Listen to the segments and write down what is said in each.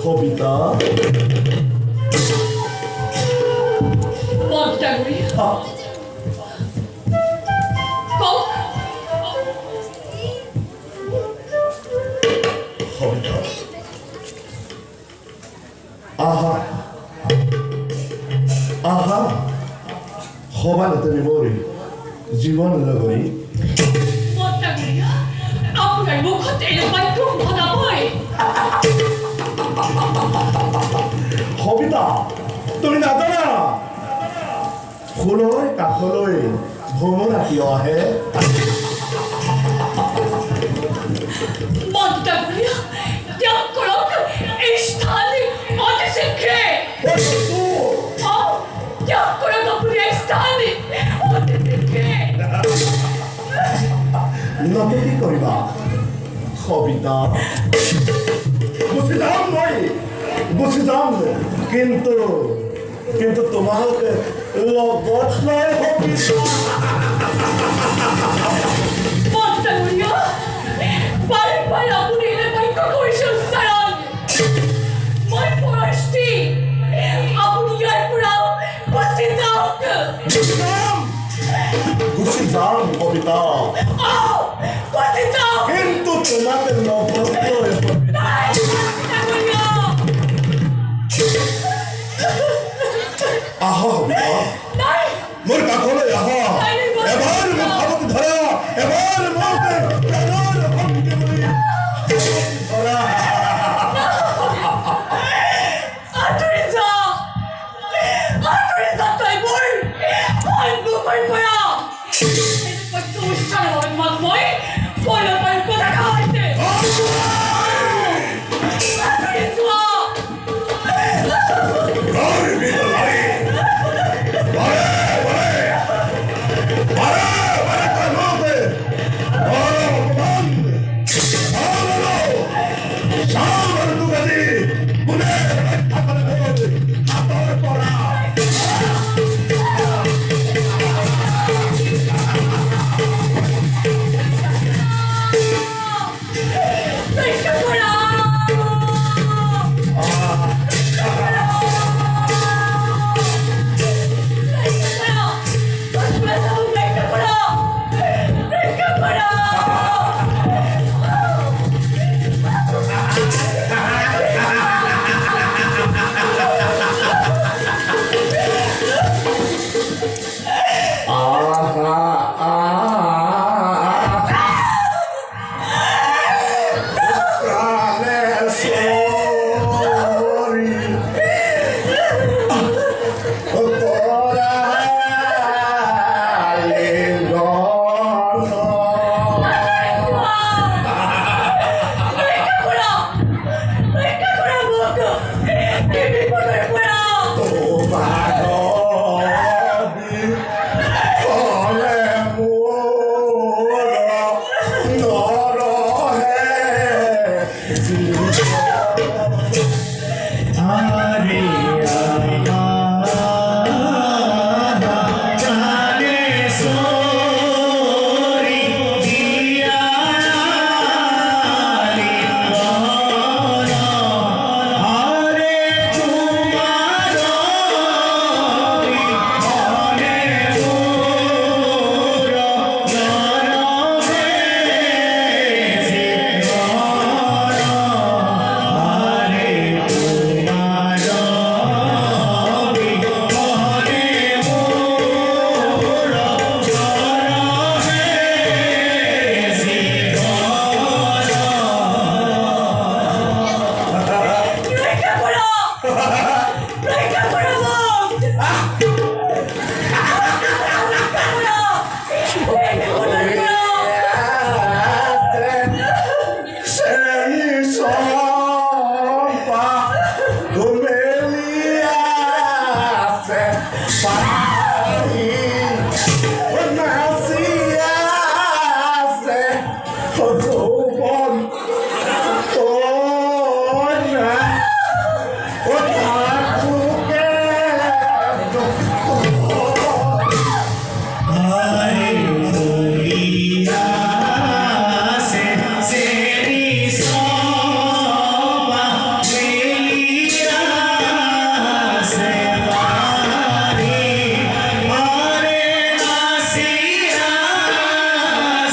কবিতা বড়টাগুড়ি cock কবিতা আহা আহা সবাই তুমি মোৰ জীৱন লগৰী বড়টাগুড়ি আপনার মুখত এরকম খুব ভালো হয় কবিতা তুমি নাজানা ফুলৰ কাষলৈ ভ্ৰমৰা কিয় আহে বড়টাগুড়ি ত্যাগ করক এই স্থানে অতি শীঘ্রে ত্যাগ করক আপনি এই স্থানে অতি শীঘ্রে নতো কি কৰিবা কবিতা গুচি যাম কিন্তু তোমাক লগত লৈ বড়টাগুড়ি বারবার আপনি এরকম কইছে উচ্চারণ মই পড়াচ্ছি আপনি ইয়ার পুরা বসে যাও গুচি যাম কবিতা বসে যাও কিন্তু তোমাক লগত লৈ আহা কবিতা মোৰ কাষলৈ আহা এবাৰ মোক খাবত ধৰা এবাৰ মোক প্ৰেমৰ সংগী বুলি ধৰা আঁতৰি যা তই মোৰ মুখৰ পৰা এনেকৈ উচ্চাৰণ মই কথা খাওয়াইতে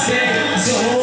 আসে জোর